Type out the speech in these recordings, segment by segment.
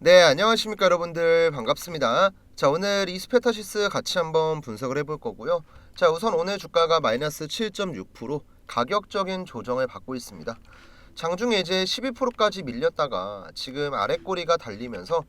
네, 안녕하십니까 여러분들. 반갑습니다. 자, 오늘 이스페타시스 같이 한번 분석을 해볼 거고요. 자, 우선 오늘 주가가 마이너스 7.6% 가격적인 조정을 받고 있습니다. 장중 예제 12%까지 밀렸다가 지금 아래 꼬리가 달리면서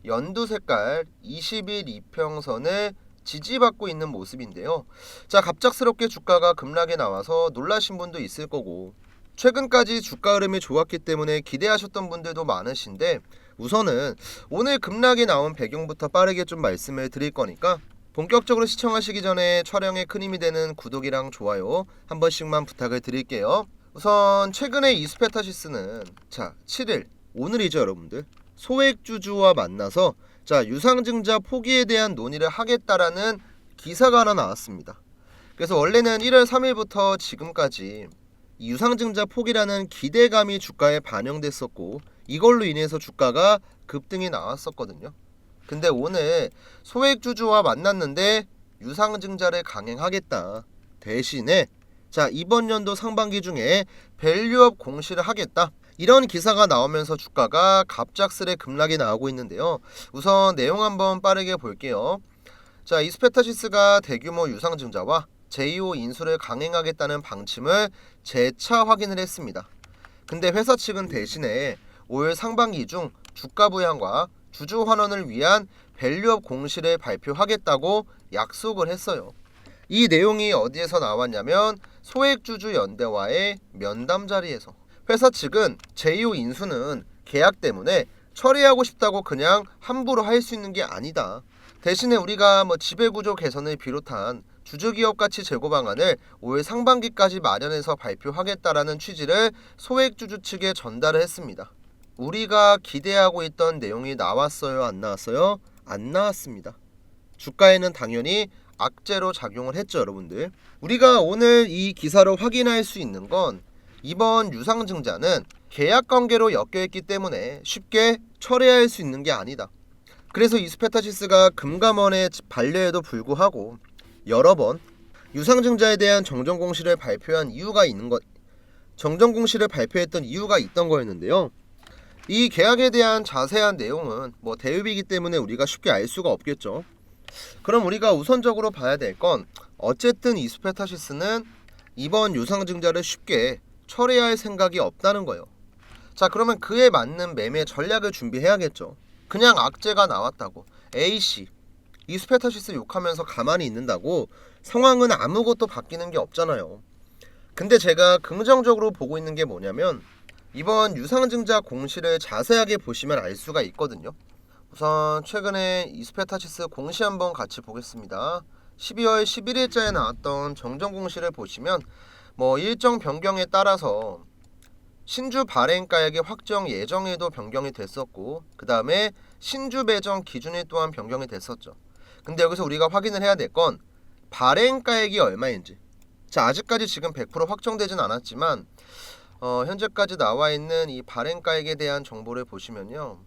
연두 색깔 20일 이평선을 지지받고 있는 모습인데요. 자, 갑작스럽게 주가가 급락에 나와서 놀라신 분도 있을 거고, 최근까지 주가 흐름이 좋았기 때문에 기대하셨던 분들도 많으신데, 우선은 오늘 급락이 나온 배경부터 빠르게 좀 말씀을 드릴 거니까 본격적으로 시청하시기 전에 촬영에 큰 힘이 되는 구독이랑 좋아요 한 번씩만 부탁을 드릴게요. 우선 최근에 이스페타시스는 7일 오늘이죠 여러분들, 소액주주와 만나서 유상증자 포기에 대한 논의를 하겠다라는 기사가 하나 나왔습니다. 그래서 원래는 1월 3일부터 지금까지 유상증자 포기라는 기대감이 주가에 반영됐었고, 이걸로 인해서 주가가 급등이 나왔었거든요. 근데 오늘 소액주주와 만났는데 유상증자를 강행하겠다, 대신에 이번 연도 상반기 중에 밸류업 공시를 하겠다, 이런 기사가 나오면서 주가가 갑작스레 급락이 나오고 있는데요. 우선 내용 한번 빠르게 볼게요. 이스페타시스가 대규모 유상증자와 제2호 인수를 강행하겠다는 방침을 재차 확인을 했습니다. 근데 회사 측은 대신에 올 상반기 중 주가 부양과 주주 환원을 위한 밸류업 공시를 발표하겠다고 약속을 했어요. 이 내용이 어디에서 나왔냐면 소액주주 연대와의 면담 자리에서, 회사 측은 제2호 인수는 계약 때문에 처리하고 싶다고 그냥 함부로 할 수 있는 게 아니다, 대신에 우리가 지배구조 개선을 비롯한 주주기업 가치 제고 방안을 올 상반기까지 마련해서 발표하겠다라는 취지를 소액주주 측에 전달을 했습니다. 우리가 기대하고 있던 내용이 나왔어요, 안 나왔어요? 안 나왔습니다. 주가에는 당연히 악재로 작용을 했죠 여러분들. 우리가 오늘 이 기사로 확인할 수 있는 건 이번 유상증자는 계약관계로 엮여있기 때문에 쉽게 철회할 수 있는 게 아니다. 그래서 이스페타시스가 금감원의 반려에도 불구하고 여러 번 유상증자에 대한 정정공시를 발표한 이유가 있는 것, 정정공시를 발표했던 이유가 있던 거였는데요. 이 계약에 대한 자세한 내용은 대읍이기 때문에 우리가 쉽게 알 수가 없겠죠. 그럼 우리가 우선적으로 봐야 될 건, 어쨌든 이스페타시스는 이번 유상증자를 쉽게 처리할 생각이 없다는 거예요. 그러면 그에 맞는 매매 전략을 준비해야겠죠. 그냥 악재가 나왔다고 A씨 이스페타시스 욕하면서 가만히 있는다고 상황은 아무것도 바뀌는 게 없잖아요. 근데 제가 긍정적으로 보고 있는 게 뭐냐면, 이번 유상증자 공시를 자세하게 보시면 알 수가 있거든요. 우선 최근에 이스페타시스 공시 한번 같이 보겠습니다. 12월 11일자에 나왔던 정정 공시를 보시면 일정 변경에 따라서 신주 발행가액의 확정 예정일도 변경이 됐었고, 그 다음에 신주 배정 기준일 또한 변경이 됐었죠. 근데 여기서 우리가 확인을 해야 될 건 발행가액이 얼마인지. 아직까지 지금 100% 확정되진 않았지만 현재까지 나와 있는 이 발행가액에 대한 정보를 보시면요,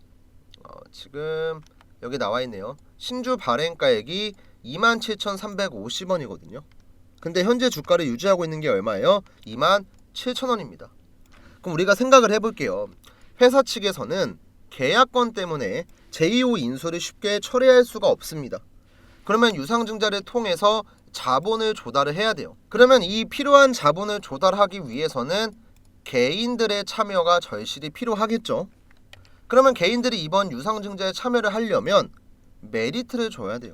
지금 여기 나와 있네요. 신주 발행가액이 27,350원이거든요. 근데 현재 주가를 유지하고 있는 게 얼마예요? 27,000원입니다. 그럼 우리가 생각을 해볼게요. 회사 측에서는 계약권 때문에 제2호 인수를 쉽게 처리할 수가 없습니다. 그러면 유상증자를 통해서 자본을 조달을 해야 돼요. 그러면 이 필요한 자본을 조달하기 위해서는 개인들의 참여가 절실히 필요하겠죠. 그러면 개인들이 이번 유상증자에 참여를 하려면 메리트를 줘야 돼요.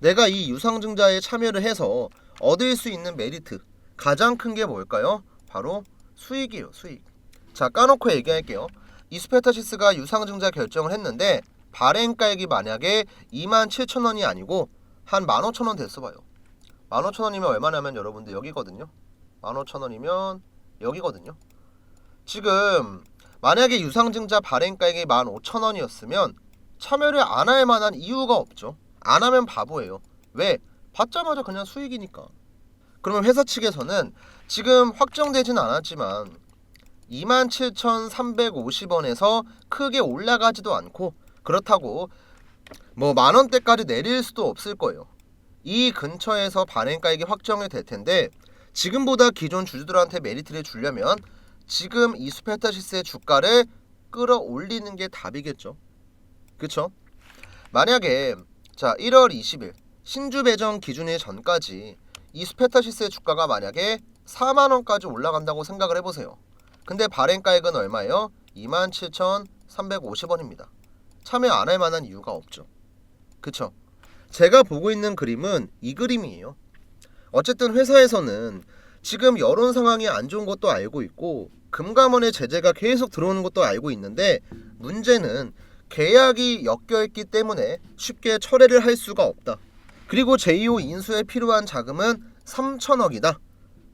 내가 이 유상증자에 참여를 해서 얻을 수 있는 메리트, 가장 큰 게 뭘까요? 바로 수익이에요, 수익. 까놓고 얘기할게요. 이스페타시스가 유상증자 결정을 했는데 발행가액이 만약에 27,000원이 아니고 한 15,000원 됐어봐요. 15,000원이면 얼마냐면 여러분들 여기거든요. 15,000원이면 여기거든요. 지금 만약에 유상증자 발행가액이 15,000원이었으면 참여를 안 할 만한 이유가 없죠. 안 하면 바보예요. 왜? 받자마자 그냥 수익이니까. 그러면 회사 측에서는 지금 확정되진 않았지만 27,350원에서 크게 올라가지도 않고, 그렇다고 만원대까지 내릴 수도 없을 거예요. 이 근처에서 발행가액이 확정이 될 텐데, 지금보다 기존 주주들한테 메리트를 주려면 지금 이스페타시스의 주가를 끌어올리는 게 답이겠죠. 그쵸? 만약에 자 1월 20일 신주 배정 기준일 전까지 이 스페타시스의 주가가 만약에 4만원까지 올라간다고 생각을 해보세요. 근데 발행가액은 얼마예요? 27,350원입니다. 참여 안 할 만한 이유가 없죠. 그쵸? 제가 보고 있는 그림은 이 그림이에요. 어쨌든 회사에서는 지금 여론 상황이 안 좋은 것도 알고 있고 금감원의 제재가 계속 들어오는 것도 알고 있는데 문제는 계약이 엮여있기 때문에 쉽게 철회를 할 수가 없다. 그리고 제2호 인수에 필요한 자금은 3천억이다.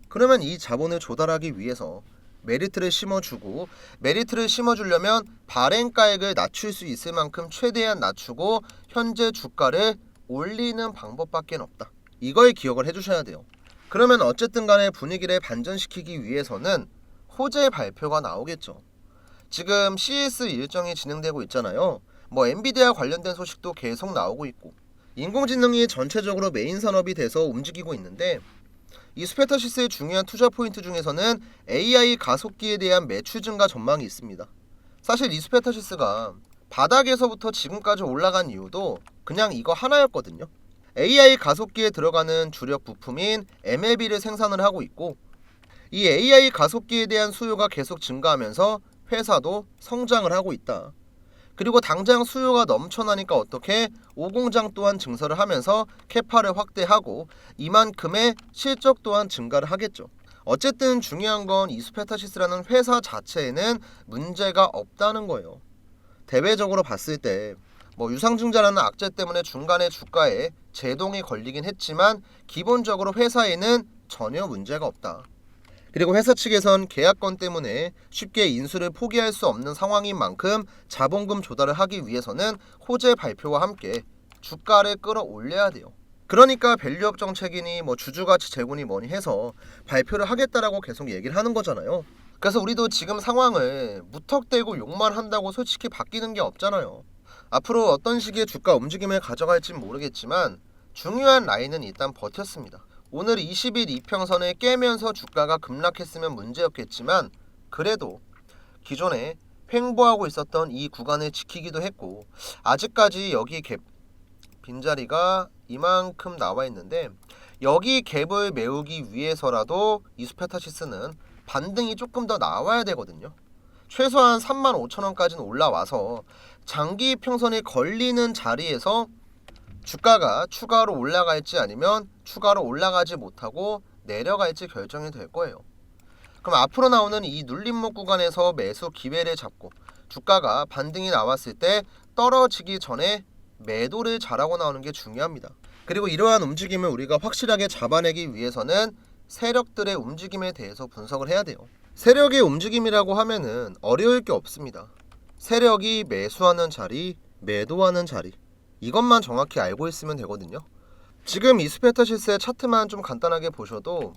그러면 이 자본을 조달하기 위해서 메리트를 심어주고 메리트를 심어주려면 발행가액을 낮출 수 있을 만큼 최대한 낮추고 현재 주가를 올리는 방법밖에 없다. 이걸 기억을 해주셔야 돼요. 그러면 어쨌든 간에 분위기를 반전시키기 위해서는 호재 발표가 나오겠죠. 지금 CES 일정이 진행되고 있잖아요. 엔비디아 관련된 소식도 계속 나오고 있고 인공지능이 전체적으로 메인 산업이 돼서 움직이고 있는데 이 스페타시스의 중요한 투자 포인트 중에서는 AI 가속기에 대한 매출 증가 전망이 있습니다. 사실 이 스페타시스가 바닥에서부터 지금까지 올라간 이유도 그냥 이거 하나였거든요. AI 가속기에 들어가는 주력 부품인 MLB를 생산을 하고 있고 이 AI 가속기에 대한 수요가 계속 증가하면서 회사도 성장을 하고 있다. 그리고 당장 수요가 넘쳐나니까 어떻게 5공장 또한 증설을 하면서 캐파를 확대하고 이만큼의 실적 또한 증가를 하겠죠. 어쨌든 중요한 건 이 스페타시스라는 회사 자체에는 문제가 없다는 거예요. 대외적으로 봤을 때 유상증자라는 악재 때문에 중간에 주가에 제동이 걸리긴 했지만 기본적으로 회사에는 전혀 문제가 없다. 그리고 회사 측에선 계약권 때문에 쉽게 인수를 포기할 수 없는 상황인 만큼 자본금 조달을 하기 위해서는 호재 발표와 함께 주가를 끌어올려야 돼요. 그러니까 밸류업 정책이니 주주가치 제고니 뭐니 해서 발표를 하겠다라고 계속 얘기를 하는 거잖아요. 그래서 우리도 지금 상황을 무턱대고 욕만 한다고 솔직히 바뀌는 게 없잖아요. 앞으로 어떤 식의 주가 움직임을 가져갈진 모르겠지만 중요한 라인은 일단 버텼습니다. 오늘 20일 이평선을 깨면서 주가가 급락했으면 문제였겠지만 그래도 기존에 횡보하고 있었던 이 구간을 지키기도 했고 아직까지 여기 갭 빈자리가 이만큼 나와 있는데 여기 갭을 메우기 위해서라도 이 스페타시스는 반등이 조금 더 나와야 되거든요. 최소한 35,000원까지는 올라와서 장기 평선에 걸리는 자리에서 주가가 추가로 올라갈지 아니면 추가로 올라가지 못하고 내려갈지 결정이 될 거예요. 그럼 앞으로 나오는 이 눌림목 구간에서 매수 기회를 잡고 주가가 반등이 나왔을 때 떨어지기 전에 매도를 잘하고 나오는 게 중요합니다. 그리고 이러한 움직임을 우리가 확실하게 잡아내기 위해서는 세력들의 움직임에 대해서 분석을 해야 돼요. 세력의 움직임이라고 하면은 어려울 게 없습니다. 세력이 매수하는 자리, 매도하는 자리 이것만 정확히 알고 있으면 되거든요. 지금 이 스페타시스의 차트만 좀 간단하게 보셔도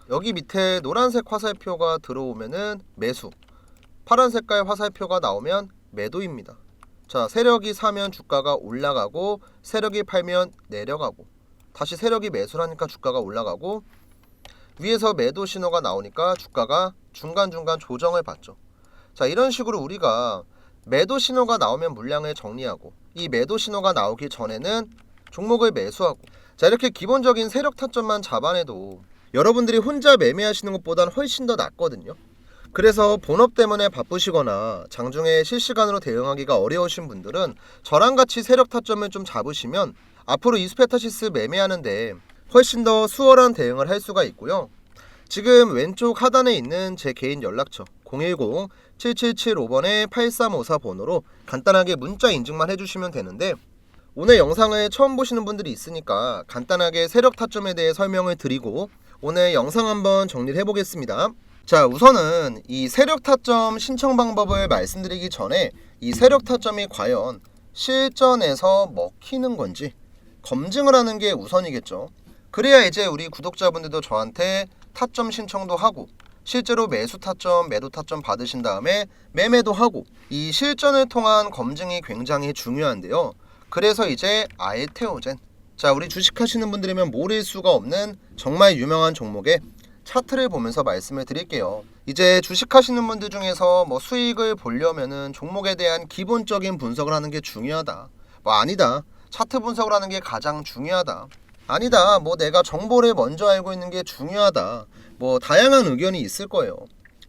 여기 밑에 노란색 화살표가 들어오면은 매수, 파란 색깔 화살표가 나오면 매도입니다. 자, 세력이 사면 주가가 올라가고 세력이 팔면 내려가고 다시 세력이 매수하니까 주가가 올라가고 위에서 매도 신호가 나오니까 주가가 중간중간 조정을 받죠. 자, 이런 식으로 우리가 매도 신호가 나오면 물량을 정리하고 이 매도 신호가 나오기 전에는 종목을 매수하고 자, 이렇게 기본적인 세력 타점만 잡아내도 여러분들이 혼자 매매하시는 것보단 훨씬 더 낫거든요. 그래서 본업 때문에 바쁘시거나 장중에 실시간으로 대응하기가 어려우신 분들은 저랑 같이 세력 타점을 좀 잡으시면 앞으로 이 스페타시스 매매하는데 훨씬 더 수월한 대응을 할 수가 있고요. 지금 왼쪽 하단에 있는 제 개인 연락처 010-7775번에 8354 번호로 간단하게 문자 인증만 해주시면 되는데 오늘 영상을 처음 보시는 분들이 있으니까 간단하게 세력 타점에 대해 설명을 드리고 오늘 영상 한번 정리를 해보겠습니다. 자, 우선은 이 세력 타점 신청 방법을 말씀드리기 전에 이 세력 타점이 과연 실전에서 먹히는 건지 검증을 하는 게 우선이겠죠. 그래야 이제 우리 구독자분들도 저한테 타점 신청도 하고 실제로 매수 타점, 매도 타점 받으신 다음에 매매도 하고 이 실전을 통한 검증이 굉장히 중요한데요. 그래서 이제 알테오젠, 자, 우리 주식하시는 분들이면 모를 수가 없는 정말 유명한 종목의 차트를 보면서 말씀을 드릴게요. 이제 주식하시는 분들 중에서 뭐 수익을 보려면은 종목에 대한 기본적인 분석을 하는 게 중요하다. 뭐 아니다. 차트 분석을 하는 게 가장 중요하다. 아니다. 뭐 내가 정보를 먼저 알고 있는 게 중요하다. 뭐 다양한 의견이 있을 거예요.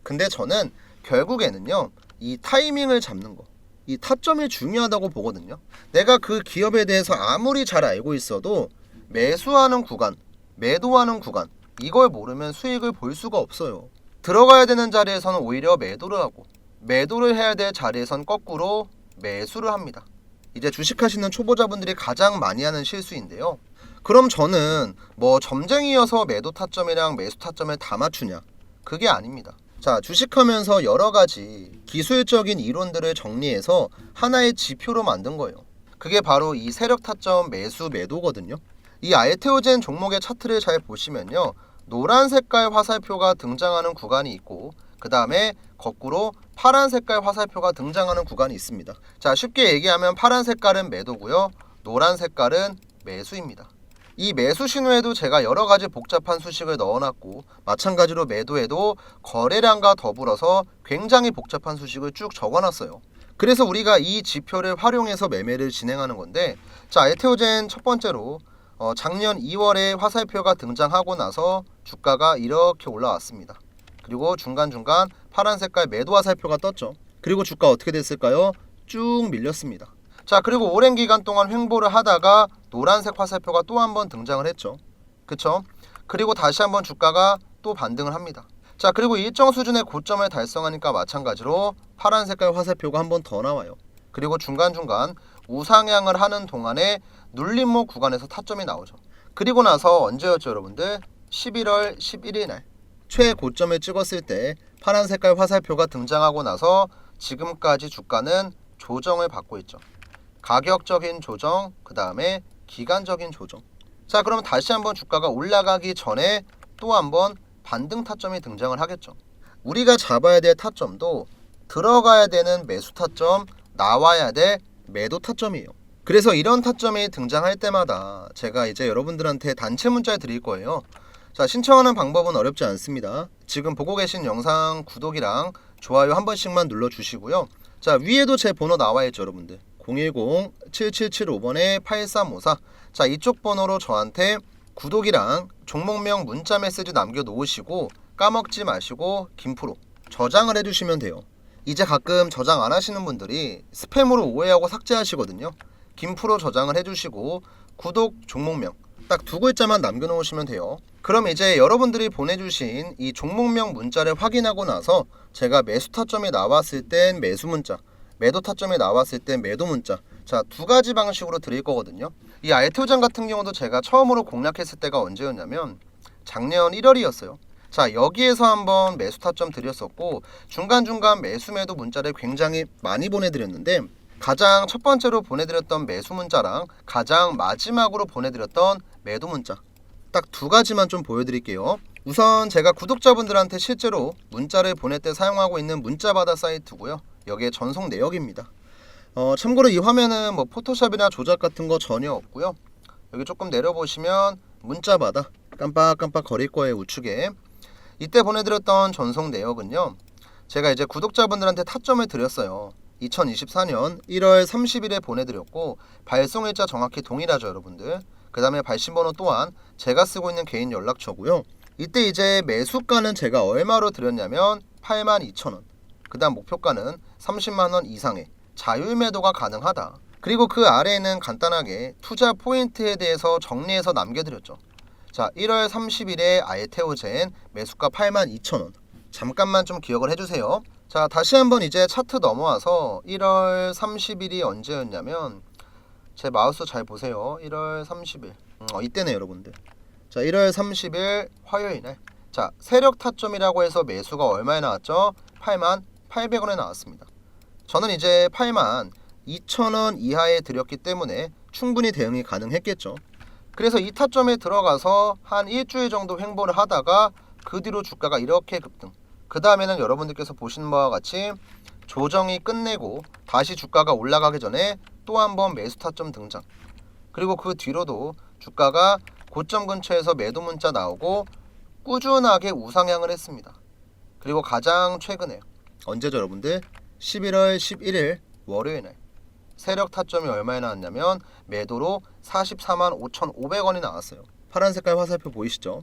근데 저는 결국에는요. 이 타이밍을 잡는 거. 이 타점이 중요하다고 보거든요. 내가 그 기업에 대해서 아무리 잘 알고 있어도 매수하는 구간, 매도하는 구간 이걸 모르면 수익을 볼 수가 없어요. 들어가야 되는 자리에서는 오히려 매도를 하고 매도를 해야 될 자리에선 거꾸로 매수를 합니다. 이제 주식하시는 초보자분들이 가장 많이 하는 실수인데요. 그럼 저는 뭐 점쟁이여서 매도 타점이랑 매수 타점을 다 맞추냐? 그게 아닙니다. 자, 주식하면서 여러 가지 기술적인 이론들을 정리해서 하나의 지표로 만든 거예요. 그게 바로 이 세력 타점 매수 매도거든요. 이 알테오젠 종목의 차트를 잘 보시면요. 노란 색깔 화살표가 등장하는 구간이 있고 그 다음에 거꾸로 파란 색깔 화살표가 등장하는 구간이 있습니다. 자, 쉽게 얘기하면 파란 색깔은 매도고요. 노란 색깔은 매수입니다. 이 매수 신호에도 제가 여러 가지 복잡한 수식을 넣어놨고 마찬가지로 매도에도 거래량과 더불어서 굉장히 복잡한 수식을 쭉 적어놨어요. 그래서 우리가 이 지표를 활용해서 매매를 진행하는 건데 자, 알테오젠 첫 번째로 작년 2월에 화살표가 등장하고 나서 주가가 이렇게 올라왔습니다. 그리고 중간중간 파란 색깔 매도 화살표가 떴죠. 그리고 주가 어떻게 됐을까요? 쭉 밀렸습니다. 자, 그리고 오랜 기간 동안 횡보를 하다가 노란색 화살표가 또 한 번 등장을 했죠. 그쵸? 그리고 다시 한번 주가가 또 반등을 합니다. 자, 그리고 일정 수준의 고점을 달성하니까 마찬가지로 파란 색깔 화살표가 한 번 더 나와요. 그리고 중간중간 우상향을 하는 동안에 눌림목 구간에서 타점이 나오죠. 그리고 나서 언제였죠, 여러분들? 11월 11일 날 최고점을 찍었을 때 파란 색깔 화살표가 등장하고 나서 지금까지 주가는 조정을 받고 있죠. 가격적인 조정, 그 다음에 기간적인 조정. 자, 그러면 다시 한번 주가가 올라가기 전에 또 한번 반등 타점이 등장을 하겠죠. 우리가 잡아야 될 타점도 들어가야 되는 매수 타점, 나와야 될 매도 타점이에요. 그래서 이런 타점이 등장할 때마다 제가 이제 여러분들한테 단체 문자를 드릴 거예요. 자, 신청하는 방법은 어렵지 않습니다. 지금 보고 계신 영상 구독이랑 좋아요 한 번씩만 눌러주시고요. 자, 위에도 제 번호 나와 있죠, 여러분들. 010-7775번에 8354. 자, 이쪽 번호로 저한테 구독이랑 종목명 문자 메시지 남겨놓으시고 까먹지 마시고 김프로 저장을 해주시면 돼요. 이제 가끔 저장 안 하시는 분들이 스팸으로 오해하고 삭제하시거든요. 김프로 저장을 해주시고 구독 종목명 딱 두 글자만 남겨놓으시면 돼요. 그럼 이제 여러분들이 보내주신 이 종목명 문자를 확인하고 나서 제가 매수 타점이 나왔을 땐 매수 문자, 매도 타점이 나왔을 땐 매도 문자, 자, 두 가지 방식으로 드릴 거거든요. 이 알테오젠 같은 경우도 제가 처음으로 공략했을 때가 언제였냐면 작년 1월이었어요. 자, 여기에서 한번 매수 타점 드렸었고 중간중간 매수 매도 문자를 굉장히 많이 보내드렸는데 가장 첫 번째로 보내드렸던 매수 문자랑 가장 마지막으로 보내드렸던 매도 문자 딱 두 가지만 좀 보여드릴게요. 우선 제가 구독자분들한테 실제로 문자를 보낼 때 사용하고 있는 문자바다 사이트고요. 여기에 전송 내역입니다. 참고로 이 화면은 뭐 포토샵이나 조작 같은 거 전혀 없고요. 여기 조금 내려보시면 문자바다 깜빡깜빡 거릴 거예요, 우측에. 이때 보내드렸던 전송 내역은요. 제가 이제 구독자분들한테 타점을 드렸어요. 2024년 1월 30일에 보내드렸고 발송일자 정확히 동일하죠, 여러분들. 그 다음에 발신번호 또한 제가 쓰고 있는 개인 연락처고요. 이때 이제 매수가는 제가 얼마로 드렸냐면 82,000원. 그 다음 목표가는 30만원 이상의 자율매도가 가능하다. 그리고 그 아래에는 간단하게 투자 포인트에 대해서 정리해서 남겨드렸죠. 자, 1월 30일에 알테오젠 매수가 82,000원. 잠깐만 좀 기억을 해주세요. 자, 다시 한번 이제 차트 넘어와서 1월 30일이 언제였냐면 제 마우스 잘 보세요. 1월 30일. 이때네, 여러분들. 자, 1월 30일 화요일날. 자, 세력 타점이라고 해서 매수가 얼마에 나왔죠? 88,800원에 나왔습니다. 저는 이제 82,000원 이하에 드렸기 때문에 충분히 대응이 가능했겠죠. 그래서 이 타점에 들어가서 한 일주일 정도 횡보를 하다가 그 뒤로 주가가 이렇게 급등. 그 다음에는 여러분들께서 보시는 바와 같이 조정이 끝내고 다시 주가가 올라가기 전에 또 한 번 매수 타점 등장. 그리고 그 뒤로도 주가가 고점 근처에서 매도 문자 나오고 꾸준하게 우상향을 했습니다. 그리고 가장 최근에 언제죠 여러분들? 11월 11일 월요일날 세력 타점이 얼마에 나왔냐면 매도로 44만 5,500원이 나왔어요. 파란 색깔 화살표 보이시죠?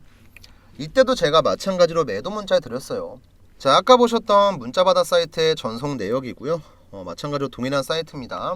이때도 제가 마찬가지로 매도 문자 드렸어요. 자, 아까 보셨던 문자바다 사이트의 전송 내역이고요. 마찬가지로 동일한 사이트입니다.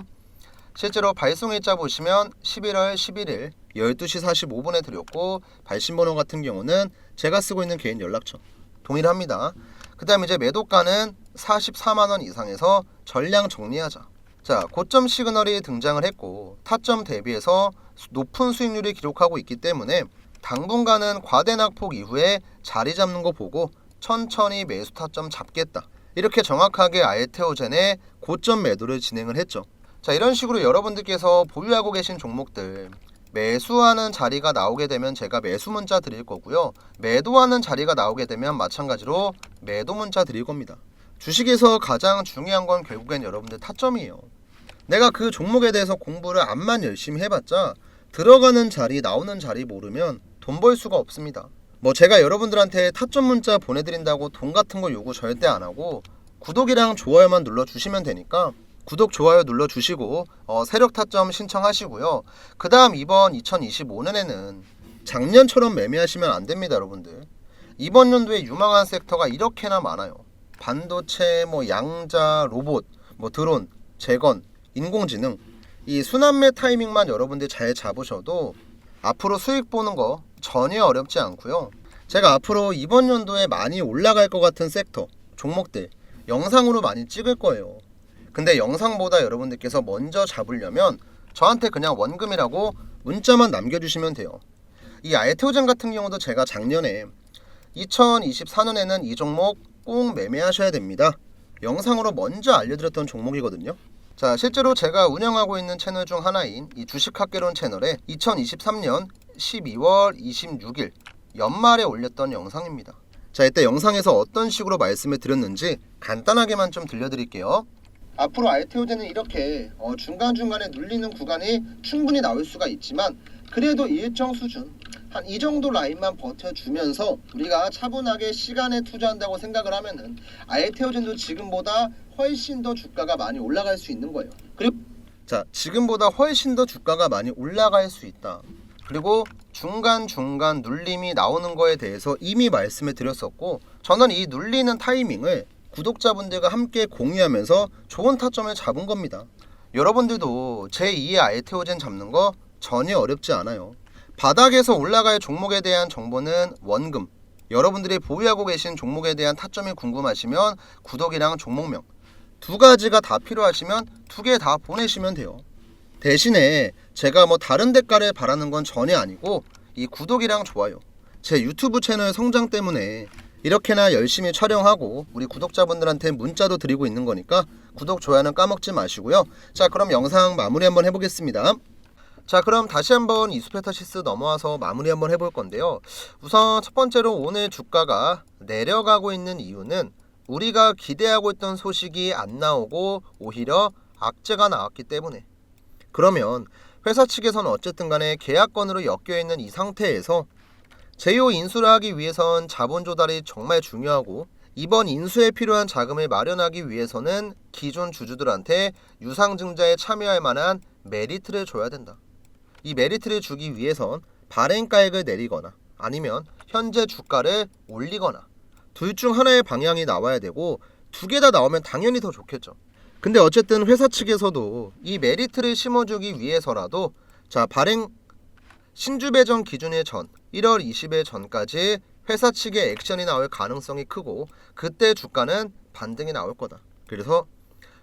실제로 발송일자 보시면 11월 11일 12시 45분에 드렸고 발신번호 같은 경우는 제가 쓰고 있는 개인 연락처 동일합니다. 그 다음 이제 매도가는 44만원 이상에서 전량 정리하자. 자, 고점 시그널이 등장을 했고 타점 대비해서 높은 수익률을 기록하고 있기 때문에 당분간은 과대 낙폭 이후에 자리 잡는 거 보고 천천히 매수 타점 잡겠다. 이렇게 정확하게 알테오젠의 고점 매도를 진행을 했죠. 자, 이런 식으로 여러분들께서 보유하고 계신 종목들 매수하는 자리가 나오게 되면 제가 매수 문자 드릴 거고요. 매도하는 자리가 나오게 되면 마찬가지로 매도 문자 드릴 겁니다. 주식에서 가장 중요한 건 결국엔 여러분들 타점이에요. 내가 그 종목에 대해서 공부를 암만 열심히 해봤자 들어가는 자리 나오는 자리 모르면 돈 벌 수가 없습니다. 뭐 제가 여러분들한테 타점 문자 보내드린다고 돈 같은 거 요구 절대 안 하고 구독이랑 좋아요만 눌러주시면 되니까 구독 좋아요 눌러주시고 세력 타점 신청하시고요. 그 다음 이번 2025년에는 작년처럼 매매하시면 안 됩니다 여러분들. 이번 연도에 유망한 섹터가 이렇게나 많아요. 반도체, 양자, 로봇, 드론, 재건, 인공지능. 이 순환매 타이밍만 여러분들 잘 잡으셔도 앞으로 수익 보는 거 전혀 어렵지 않고요. 제가 앞으로 이번 연도에 많이 올라갈 것 같은 섹터, 종목들 영상으로 많이 찍을 거예요. 근데 영상보다 여러분들께서 먼저 잡으려면 저한테 그냥 원금이라고 문자만 남겨주시면 돼요. 이 알테오젠 같은 경우도 제가 작년에 2024년에는 이 종목 꼭 매매하셔야 됩니다. 영상으로 먼저 알려드렸던 종목이거든요. 자, 실제로 제가 운영하고 있는 채널 중 하나인 이 주식학개론 채널에 2023년 12월 26일 연말에 올렸던 영상입니다. 자, 이때 영상에서 어떤 식으로 말씀을 드렸는지 간단하게만 좀 들려드릴게요. 앞으로 알테오젠은 이렇게 중간중간에 눌리는 구간이 충분히 나올 수가 있지만 그래도 일정 수준 한 이 정도 라인만 버텨주면서 우리가 차분하게 시간에 투자한다고 생각을 하면은 알테오젠도 지금보다 훨씬 더 주가가 많이 올라갈 수 있는 거예요. 그리고 지금보다 훨씬 더 주가가 많이 올라갈 수 있다. 그리고 중간중간 눌림이 나오는 거에 대해서 이미 말씀을 드렸었고 저는 이 눌리는 타이밍을 구독자분들과 함께 공유하면서 좋은 타점을 잡은 겁니다. 여러분들도 제2의 알테오젠 잡는 거 전혀 어렵지 않아요. 바닥에서 올라갈 종목에 대한 정보는 원금, 여러분들이 보유하고 계신 종목에 대한 타점이 궁금하시면 구독이랑 종목명 두 가지가 다 필요하시면 두 개 다 보내시면 돼요. 대신에 제가 다른 대가를 바라는 건 전혀 아니고 이 구독이랑 좋아요, 제 유튜브 채널 성장 때문에 이렇게나 열심히 촬영하고 우리 구독자분들한테 문자도 드리고 있는 거니까 구독, 좋아요는 까먹지 마시고요. 자, 그럼 영상 마무리 한번 해보겠습니다. 자, 그럼 다시 한번 이수페타시스 넘어와서 마무리 한번 해볼 건데요. 우선 첫 번째로 오늘 주가가 내려가고 있는 이유는 우리가 기대하고 있던 소식이 안 나오고 오히려 악재가 나왔기 때문에. 그러면 회사 측에서는 어쨌든 간에 계약건으로 엮여있는 이 상태에서 제2호 인수를 하기 위해선 자본 조달이 정말 중요하고 이번 인수에 필요한 자금을 마련하기 위해서는 기존 주주들한테 유상증자에 참여할 만한 메리트를 줘야 된다. 이 메리트를 주기 위해선 발행가액을 내리거나 아니면 현재 주가를 올리거나 둘 중 하나의 방향이 나와야 되고 두 개 다 나오면 당연히 더 좋겠죠. 근데 어쨌든 회사 측에서도 이 메리트를 심어주기 위해서라도 발행 신주 배정 기준일 전 1월 20일 전까지 회사 측의 액션이 나올 가능성이 크고 그때 주가는 반등이 나올 거다.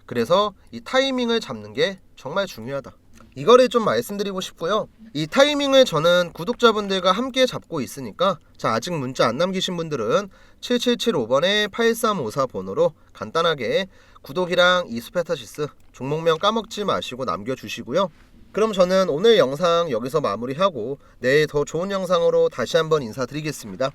그래서 이 타이밍을 잡는 게 정말 중요하다. 이거를 좀 말씀드리고 싶고요. 이 타이밍을 저는 구독자분들과 함께 잡고 있으니까 아직 문자 안 남기신 분들은 7775번에 8354 번호로 간단하게 구독이랑 이수페타시스 종목명 까먹지 마시고 남겨주시고요. 그럼 저는 오늘 영상 여기서 마무리하고 내일 더 좋은 영상으로 다시 한번 인사드리겠습니다.